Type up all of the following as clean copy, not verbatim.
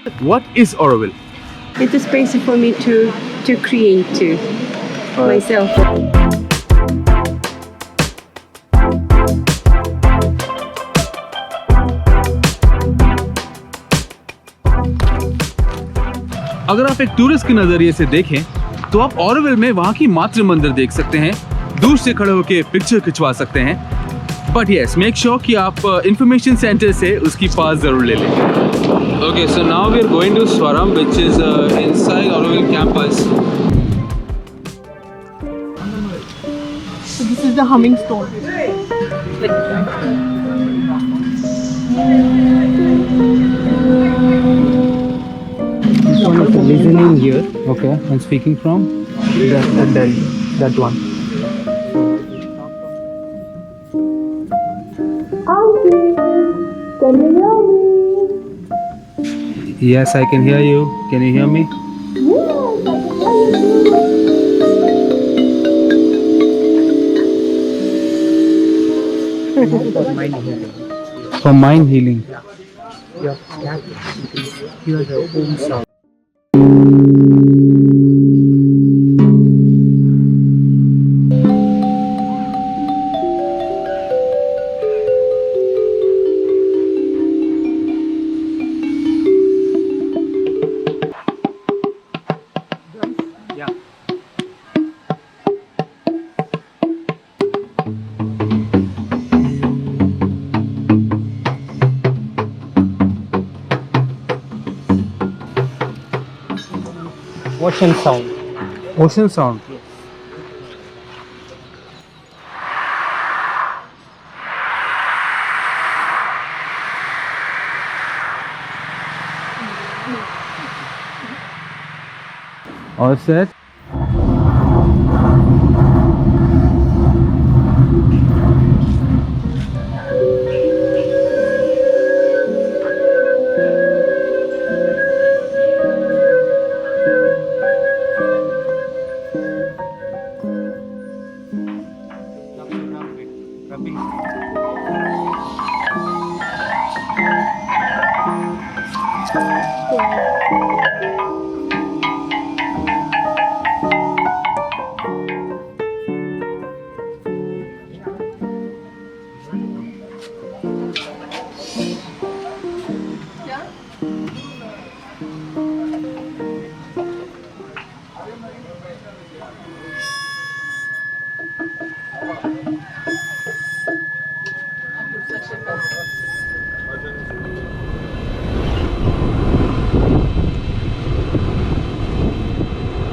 What is Auroville? It's a space for me to create too myself. अगर आप एक tourist के नजरिए से देखें तो आप ऑरोविल में वहाँ की मातृ मंदिर देख सकते हैं, दूर से खड़े होकर पिक्चर खिंचवा सकते हैं। बट यस, मेक श्योर कि आप इंफॉर्मेशन सेंटर से उसकी पास जरूर ले लें। Okay, so now we are going to Swaram which is inside Auroville campus. So this is the humming stone. One of the listening here, Okay, and speaking from that one. Yes, I can hear you. Can you hear me? For mind healing. Your cat hears her own sound. Ocean sound. Ocean sound. All set.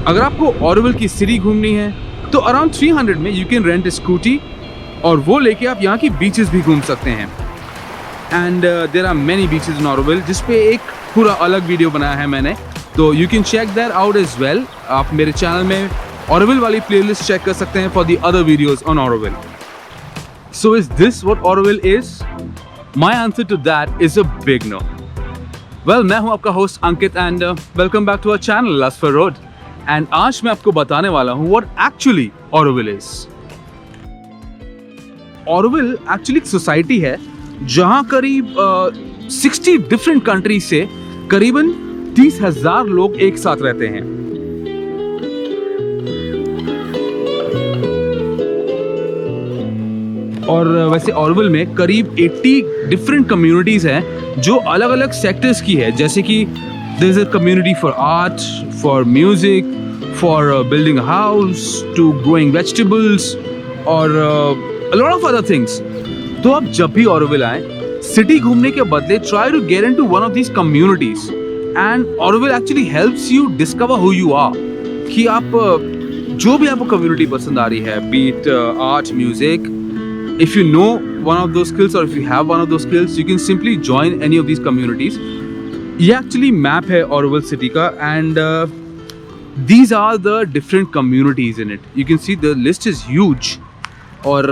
अगर आपको ऑरोविल की city घूमनी है तो around 300 में you can rent scooty और वो लेके आप यहाँ की बीचेस भी घूम सकते हैं। And there are many beaches in Auroville जिसपे एक पूरा अलग वीडियो बनाया है मैंने, तो you can check that out as well. आप मेरे चैनल में ऑरोविल वाली प्लेलिस्ट चेक कर सकते हैं for the other videos on Auroville. So is this what Auroville is? My answer to that is a big no. Well, मैं हूं आपका host Ankit and welcome back to our channel lust for road. And आज मैं आपको बताने वाला हूं what actually Auroville is. Auroville actually एक सोसाइटी है जहां करीब 60 डिफरेंट कंट्री से करीबन 30,000 लोग एक साथ रहते हैं। और वैसे ऑरोविल में करीब 80 डिफरेंट कम्युनिटीज हैं जो अलग अलग सेक्टर्स की है, जैसे कि there is a community for art, for music, for building a house, to growing vegetables और a lot of other things। तो आप जब भी ऑरोविल आए, सिटी घूमने के बदले try to get into one of these communities and Auroville actually helps you discover who you are. कि आप जो भी आपको कम्युनिटी पसंद आ रही है, B it art, music, if you know one of those skills or if you have one of those skills, you can simply join any of these communities। ये actually map है ऑरोविल सिटी का and these are the different communities in it। You can see the list is huge। और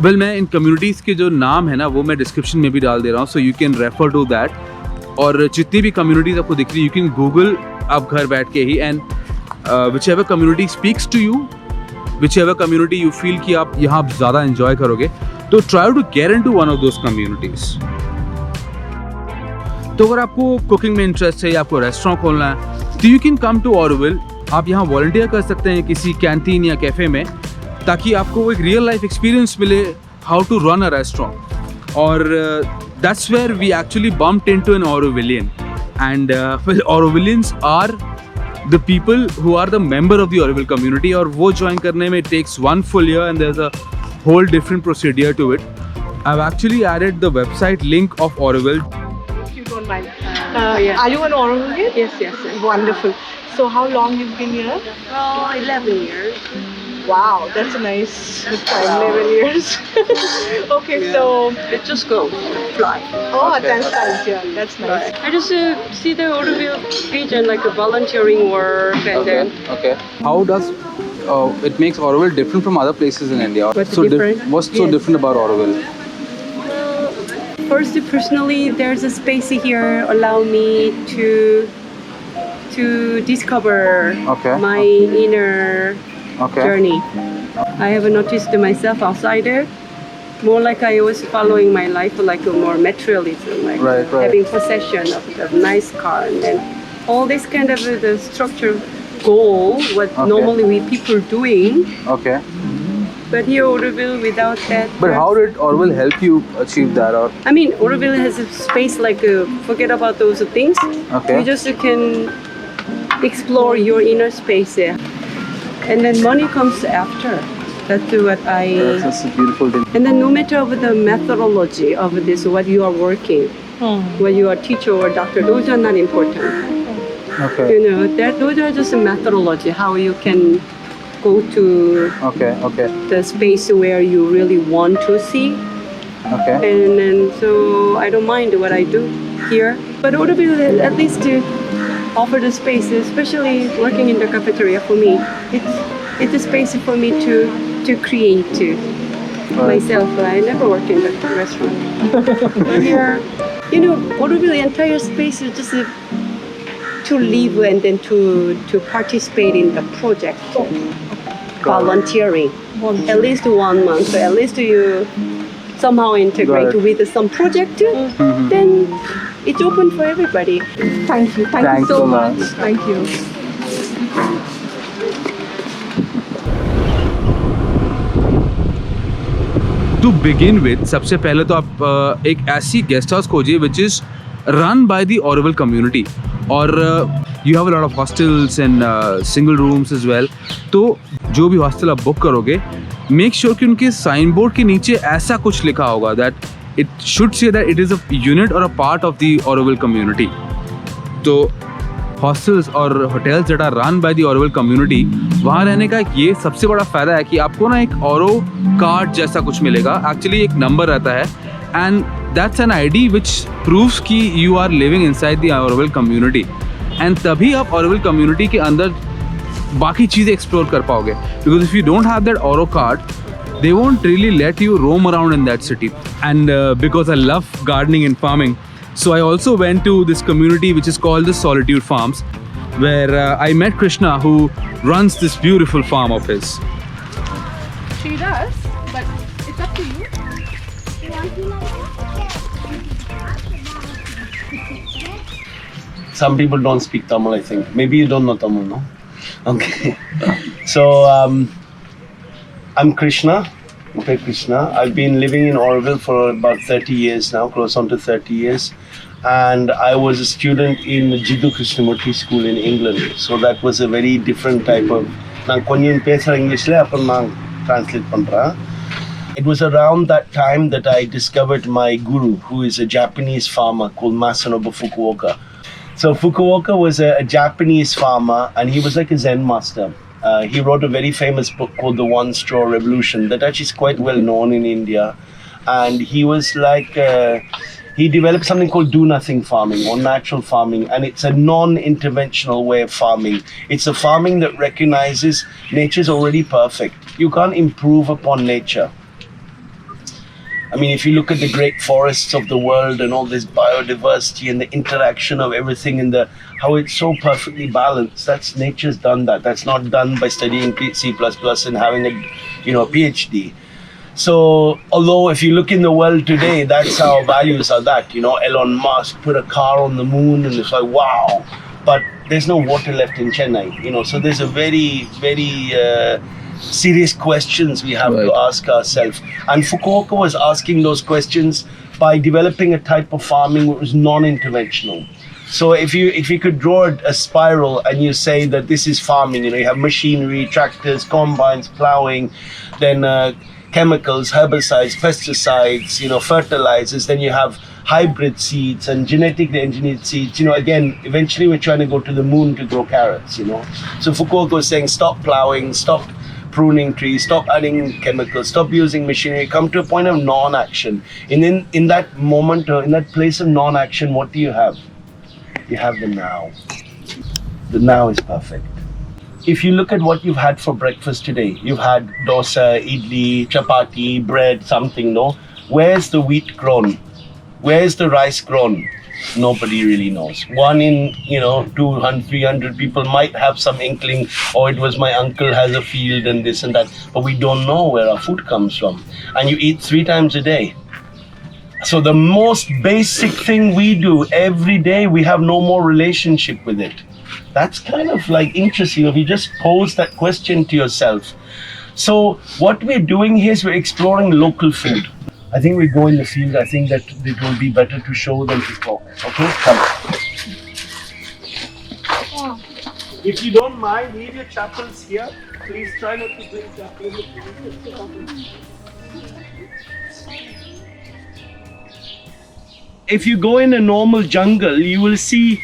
well, मैं इन communities के जो नाम है ना वो मैं description में भी डाल दे रहा हूँ, so you can refer to that। और जितनी भी communities आपको दिख रही है, you can Google आप घर बैठ के ही and whichever community speaks to you, whichever community you feel कि आप यहाँ ज़्यादा enjoy करोगे, तो try to get into one of those communities। तो अगर आपको कुकिंग में इंटरेस्ट है या आपको रेस्टोरेंट खोलना है तो you can come to Auroville. आप यहाँ वॉलंटियर कर सकते हैं किसी कैंटीन या कैफ़े में, ताकि आपको वो एक रियल लाइफ एक्सपीरियंस मिले how to run a restaurant. और that's where we actually bumped into an Aurovilian and well Aurovilians are the people who are the member of the Auroville community. और वो ज्वाइन करने में takes 1 full year and there's a whole different procedure to it. I've actually added the website link of Auroville. If you don't mind. Yeah. Are you an Aurovilian? Yes, yes. Wonderful. So how long you've been here? Oh, 11 years. Wow, that's a nice time, 11 years. Okay, so... It just goes, fly. Oh, that's nice, yeah, that's nice. I just see the Auroville region like a volunteering work and then Okay. How does it makes Auroville different from other places in India? What's so different? What's so Yes. different about Auroville? first personally there's a space here allow me to discover Okay. my inner Okay. journey. I have noticed myself outsider, more like I was following my life like a more materialism, like Right. having possession of a nice car and then all this kind of the structure goal, what Okay. normally we people doing, Okay. but here Auroville without that. But how did Auroville help you achieve that? Or I mean, Auroville has a space like forget about those things. Okay. You just can explore your inner space there, and then money comes after. That's what I. that's a beautiful thing. And then no matter of the methodology of this, what you are working, whether you are teacher or doctor, those are not important. Okay. You know, that those are just a methodology how you can go to Okay. Okay. the space where you really want to see. Okay. And then so I don't mind what I do here, but Auroville at least to offer the space, especially working in the cafeteria for me. It's a space for me to create myself. I never worked in the restaurant. But here, you know, Auroville entire space is just to live and then to participate in the project. Volunteering. At least 1 month. So at least you somehow integrate Got it. with some project. Then it's open for everybody. Thank you. Thank Thanks you so so much. much. Thank you. To begin with, सबसे पहले तो आप एक ऐसी guest house खोजिए which is run by the Auroville community. और you have a lot of hostels and single rooms as well. तो जो भी हॉस्टल आप बुक करोगे, मेक श्योर कि उनके साइन बोर्ड के नीचे ऐसा कुछ लिखा होगा that it should say that it is a unit और a part of the Auroville community. तो हॉस्टल्स और hotels that are run by the Auroville community, वहाँ रहने का ये सबसे बड़ा फ़ायदा है कि आपको ना एक ऑरो कार्ड जैसा कुछ मिलेगा। एक्चुअली एक नंबर रहता है and that's an ID which proves कि you are living inside the Auroville community. And तभी आप ऑरोविल कम्युनिटी के अंदर बाकी चीज़ें एक्सप्लोर कर पाओगे, because if you don't have that Auro card they won't really let you roam around in that city. And because I love gardening and farming, so I also went to this community which is called the Solitude Farms, where I met Krishna, who runs this beautiful farm of his. She does, but it's up to you. Some people don't speak Tamil, I think. Maybe you don't know Tamil, no? Okay. So, I'm Krishna, okay, Krishna. I've been living in Auroville for about 30 years now, close on to 30 years. And I was a student in Jiddu Krishnamurti School in England. So that was a very different type of... நான் கொஞ்சம் பேசுகிற இங்கிலீஷில் அப்புறம் நான் translate பண்ணுறேன். It was around that time that I discovered my guru, who is a Japanese farmer called Masanobu Fukuoka. So Fukuoka was a Japanese farmer, and he was like a Zen master. He wrote a very famous book called The One Straw Revolution that actually is quite well known in India. And he was like, he developed something called do nothing farming or natural farming. And it's a non-interventional way of farming. It's a farming that recognizes nature is already perfect. You can't improve upon nature. I mean, if you look at the great forests of the world and all this biodiversity and the interaction of everything and how it's so perfectly balanced, that's nature's done that. That's not done by studying C++ and having a PhD. So, although if you look in the world today, that's how values are that, you know, Elon Musk put a car on the moon and it's like, wow. But there's no water left in Chennai, you know, so there's a very, very serious questions we have to ask ourselves. And Fukuoka was asking those questions by developing a type of farming which was non-interventional. So if you could draw a spiral and you say that this is farming, you know, you have machinery, tractors, combines, plowing, then chemicals, herbicides, pesticides, you know, fertilizers, then you have hybrid seeds and genetically engineered seeds. You know, again, eventually we're trying to go to the moon to grow carrots, you know. So Fukuoka was saying stop plowing, stop pruning trees, stop adding chemicals, stop using machinery, come to a point of non-action. And in that moment, or in that place of non-action, what do you have? You have the now. The now is perfect. If you look at what you've had for breakfast today, you've had dosa, idli, chapati, bread, something, no? Where's the wheat grown? Where's the rice grown? Nobody really knows. One in, 200, 300 people might have some inkling, or it was my uncle has a field and this and that, but we don't know where our food comes from. And you eat 3 times a day. So the most basic thing we do every day, we have no more relationship with it. That's kind of like interesting if you just pose that question to yourself. So what we're doing here is we're exploring local food. I think we go in the field. I think that it will be better to show than to talk. Okay, come. If you don't mind, leave your chapels here. Please try not to bring chapels. If you go in a normal jungle, you will see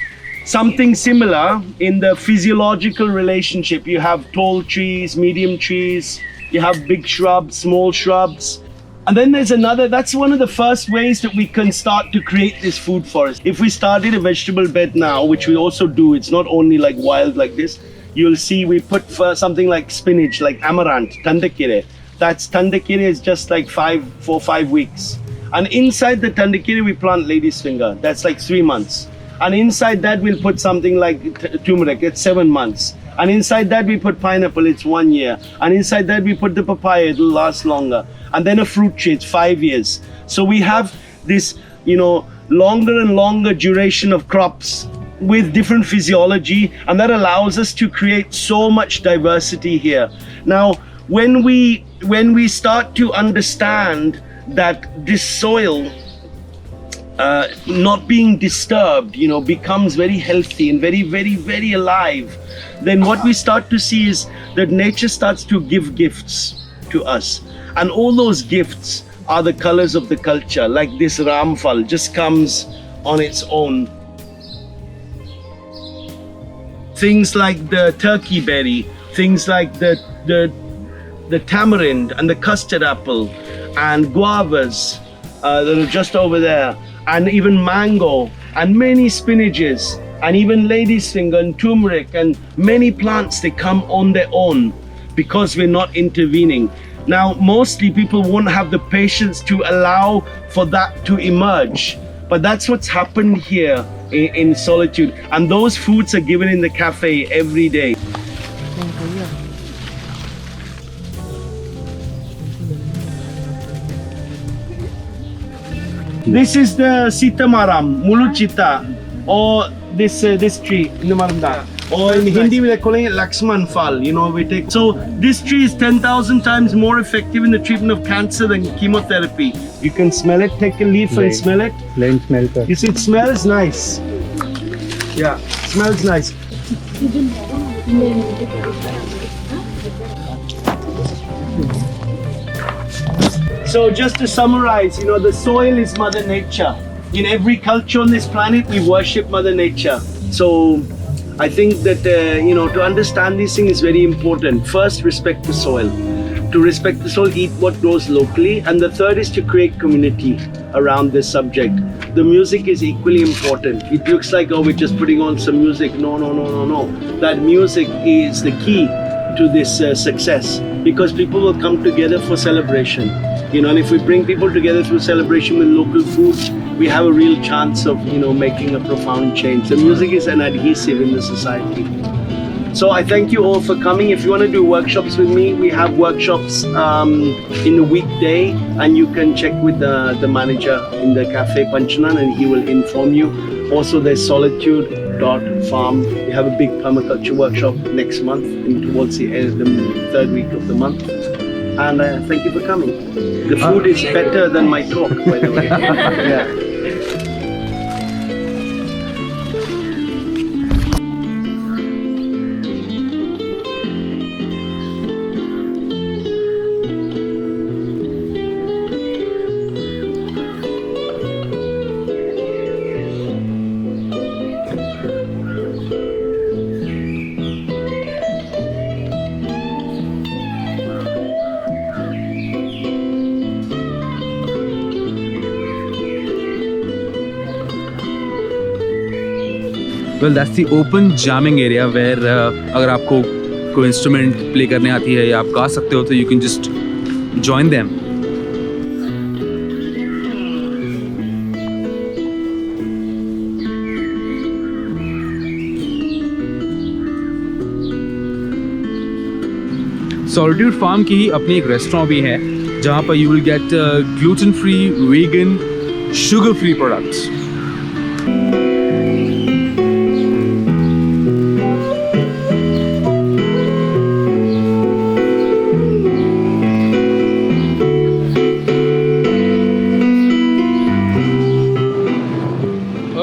something similar in the physiological relationship. You have tall trees, medium trees, you have big shrubs, small shrubs. And then there's another, that's one of the first ways that we can start to create this food forest. If we started a vegetable bed now, which we also do, it's not only like wild like this, you'll see we put something like spinach, like amaranth, tandakere. That's tandakere is just like 4 or 5 weeks. And inside the tandakere we plant lady's finger, that's like 3 months. And inside that we'll put something like turmeric, it's 7 months. And inside that we put pineapple, it's 1 year. And inside that we put the papaya, it'll last longer. And then a fruit tree, it's 5 years. So we have this, longer and longer duration of crops with different physiology, and that allows us to create so much diversity here. Now, when we start to understand that this soil not being disturbed, becomes very healthy and very, very, very alive, then what we start to see is that nature starts to give gifts to us. And all those gifts are the colors of the culture, like this ramphal just comes on its own. Things like the turkey berry, things like the tamarind and the custard apple and guavas that are just over there, and even mango and many spinaches and even lady's finger and turmeric and many plants, they come on their own because we're not intervening. Now, mostly people won't have the patience to allow for that to emerge, but that's what's happened here in Solitude, and those foods are given in the cafe every day. This is the Sitamaram, Muluchita, or this tree in the Maranda. Or in Hindi we are calling it Laxman Phal, we take. So this tree is 10,000 times more effective in the treatment of cancer than chemotherapy. You can smell it, take a leaf and smell it. You see, it smells nice. Yeah, smells nice. So just to summarize, the soil is Mother Nature. In every culture on this planet, we worship Mother Nature. So I think that, to understand these things is very important. First, respect the soil. To respect the soil, eat what grows locally. And the third is to create community around this subject. The music is equally important. It looks like, we're just putting on some music. No. That music is the key to this success, because people will come together for celebration. And if we bring people together through celebration with local food, we have a real chance of, making a profound change. The music is an adhesive in the society. So I thank you all for coming. If you want to do workshops with me, we have workshops in the weekday, and you can check with the manager in the Cafe Panchanan, and he will inform you. Also, there's Solitude.farm. We have a big permaculture workshop next month, towards the third week of the month. And thank you for coming. The food is better than my talk, by the way. Yeah. Well, that's the open jamming area where अगर आपको कोई instrument play करने आती है या आप गा सकते हो तो you can just join them. Solitude Farm की ही अपनी एक रेस्टोरेंट भी है जहाँ पर you will get gluten free, vegan, sugar free products.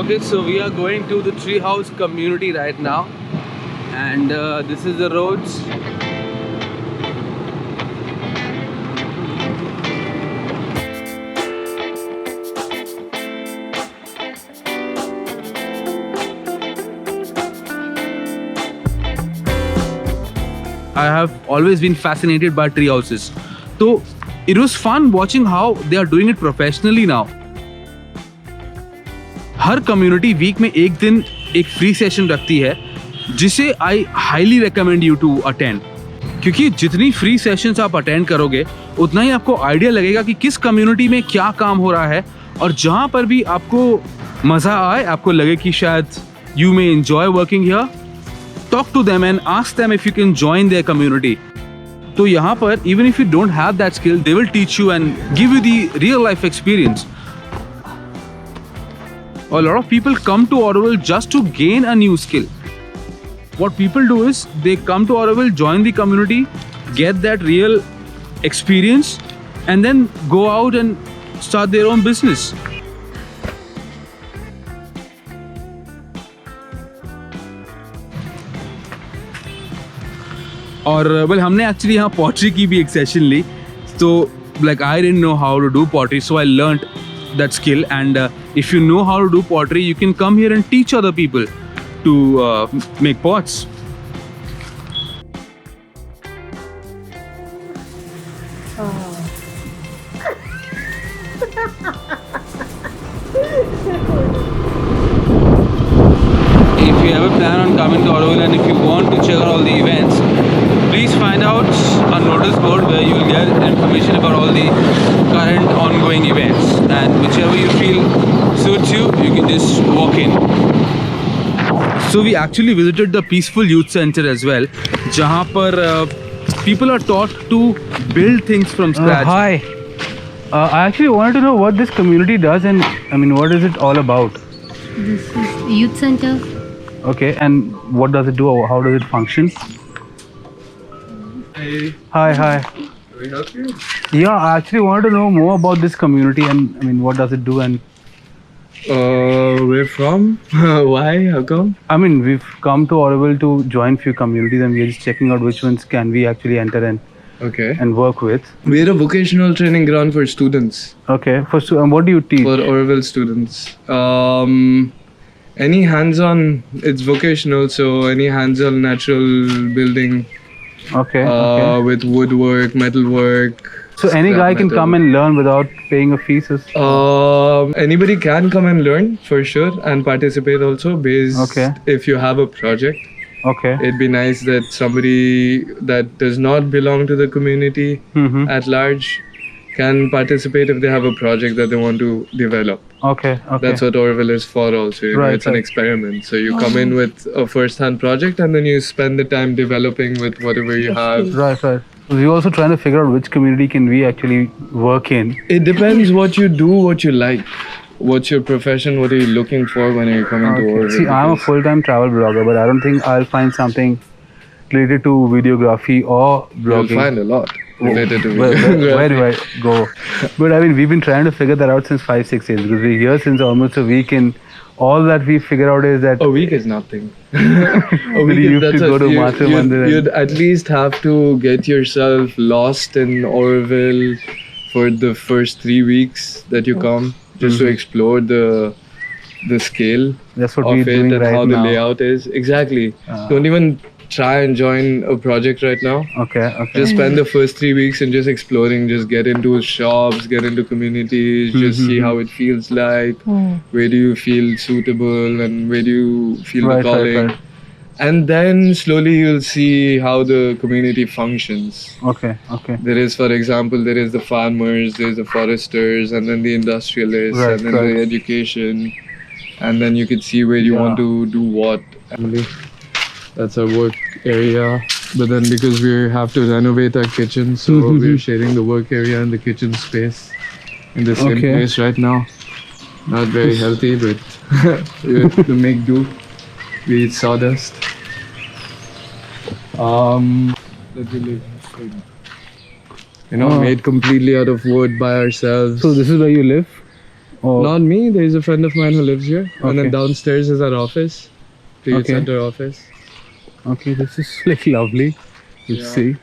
Okay, so we are going to the Treehouse community right now, and this is the roads. I have always been fascinated by tree houses. So it was fun watching how they are doing it professionally now. हर community week में एक दिन एक free session रखती है जिसे I highly recommend you to attend, क्योंकि जितनी फ्री सेशंस आप अटेंड करोगे उतना ही आपको आइडिया लगेगा कि किस कम्युनिटी में क्या काम हो रहा है, और जहाँ पर भी आपको मज़ा आए, आपको लगे कि शायद you may enjoy working here, talk to them and ask them if you can join their community. तो यहाँ पर even if you don't have that skill, they will teach you and give you the real life experience. A lot of people come to Auroville just to gain a new skill. What people do is they come to Auroville, join the community, get that real experience, and then go out and start their own business. और well, हमने actually यहाँ pottery की भी एक session Lee, so like I didn't know how to do pottery, so I learned that skill. And if you know how to do pottery, you can come here and teach other people to make pots. If you ever plan on coming to Auroville and if you want to check out all the events, please find out a notice board where you will get information about all the current ongoing events, and whichever you feel suits you, you can just walk in. So we actually visited the Peaceful Youth Center as well, जहाँ पर people are taught to build things from scratch. Hi. I actually wanted to know what this community does, and I mean, what is it all about? This is youth center. Okay, and what does it do? How does it function? Hey. Hi. Can we help you? Yeah, I actually wanted to know more about this community, and I mean, what does it do? And Where from? Why? How come? I mean, we've come to Auroville to join few communities, and we're just checking out which ones can we actually enter Okay. and work with. We're a vocational training ground for students. Okay, first, what do you teach? For Auroville students. Any hands-on, it's vocational, so any hands-on natural building Okay. with woodwork, metalwork. So any scrap guy can metal. come and learn without paying a fees? Anybody can come and learn for sure and participate also based Okay. if you have a project. Okay. It'd be nice that somebody that does not belong to the community Mm-hmm. at large can participate if they have a project that they want to develop. Okay. That's what Orville is for also. You know, Right, it's an right. experiment. So you come in with a first-hand project and then you spend the time developing with whatever you have. Right. We're also trying to figure out which community can we actually work in. It depends what you do, what you like. What's your profession? What are you looking for when you come into Orville? See, I'm a full-time travel blogger, but I don't think I'll find something related to videography or blogging. You'll find a lot related to Where videography. do I go? But I mean, we've been trying to figure that out since 5-6 years because we're here since almost a week, and all that we figure out is that A week is nothing. A But you have to go to Matha Mandir and- you'd at least have to get yourself lost in Orville for the first 3 weeks that you come, just to explore the scale that's what of we're it doing and right how now. the layout is. Exactly. Don't even try and join a project right now. Okay. Just spend the first 3 weeks in just exploring, just get into shops, get into communities, just see how it feels like, where do you feel suitable and where do you feel the Right. calling. And then slowly you'll see how the community functions. Okay. There is, for example, there is the farmers, there's the foresters, and then the industrialists, Right, and then right. the education. And then you could see where you want to do what. That's our work area. But then because we have to renovate our kitchen, so we're sharing the work area and the kitchen space in the same Okay. place right now. Not very healthy, but we have to make do. We eat sawdust. Made completely out of wood by ourselves. So this is where you live? Or Not me. There's a friend of mine who lives here, and Okay. then downstairs is our office, the youth Okay. center office. okay, this is like lovely. You see.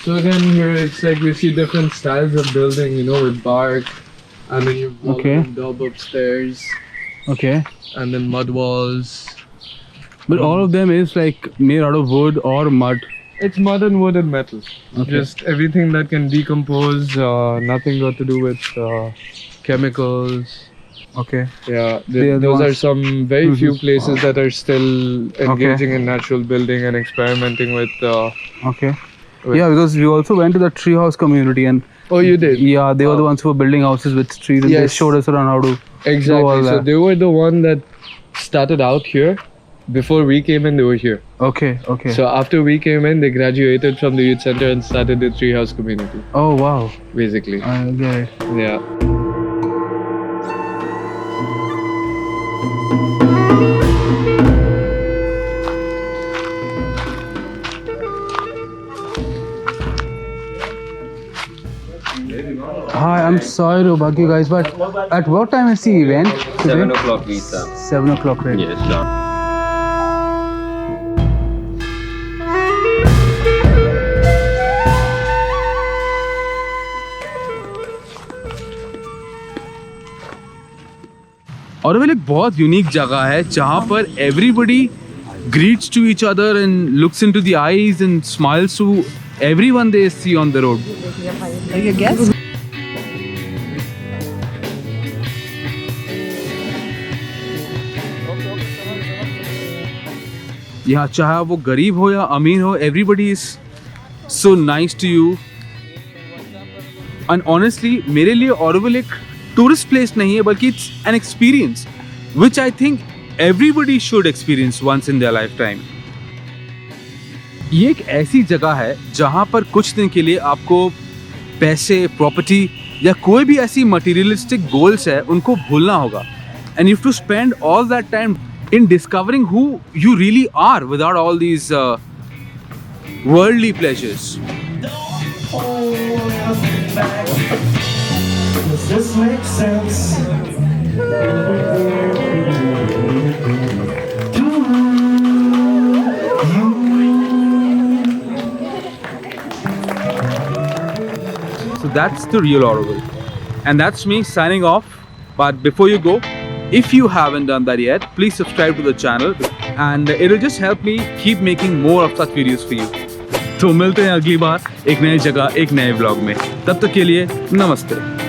So again, here it's like we see different styles of building, with bark, and then you've got Okay. dub upstairs, Okay. and then mud walls. But all of them is like made out of wood or mud. It's mud and wood and metal. Okay. Just everything that can decompose. Nothing got to do with chemicals. Okay. Yeah, They are the those are ones- some very few places that are still engaging in natural building and experimenting with. Okay. Wait. Yeah, because we also went to the treehouse community and Oh, you did? yeah, they were the ones who were building houses with trees and they Yes. showed us around how to do all Exactly. So that. they were the one that started out here. Before we came in, they were here. Okay. So after we came in, they graduated from the youth center and started the treehouse community, Oh wow. basically. I get it. Yeah. Hi, I'm sorry to bug you guys, but at what time is the event today? 7 o'clock we start. 7 o'clock, right? Yes, done. Auroville एक बहुत unique जगह है जहाँ पर everybody greets to each other and looks into the eyes and smiles to everyone they see on the road. Are you a guest? यहाँ चाहे वो गरीब हो या अमीर हो, everybody is so nice to you. And honestly, मेरे लिए ऑरोविल एक टूरिस्ट प्लेस नहीं है बल्कि it's an experience which I think everybody should experience once in their lifetime. ये एक ऐसी जगह है जहाँ पर कुछ दिन के लिए आपको पैसे, प्रॉपर्टी या कोई भी ऐसी मटेरियलिस्टिक गोल्स है उनको भूलना होगा. And you have to spend all that time in discovering who you really are without all these worldly pleasures. Does this make sense? So that's the real Orville. And that's me signing off. But before you go, if you haven't done that yet, please subscribe to the channel and it'll just help me keep making more of such videos for you. तो मिलते हैं अगली बार एक नई जगह एक नए vlog में. तब तक के लिए नमस्ते.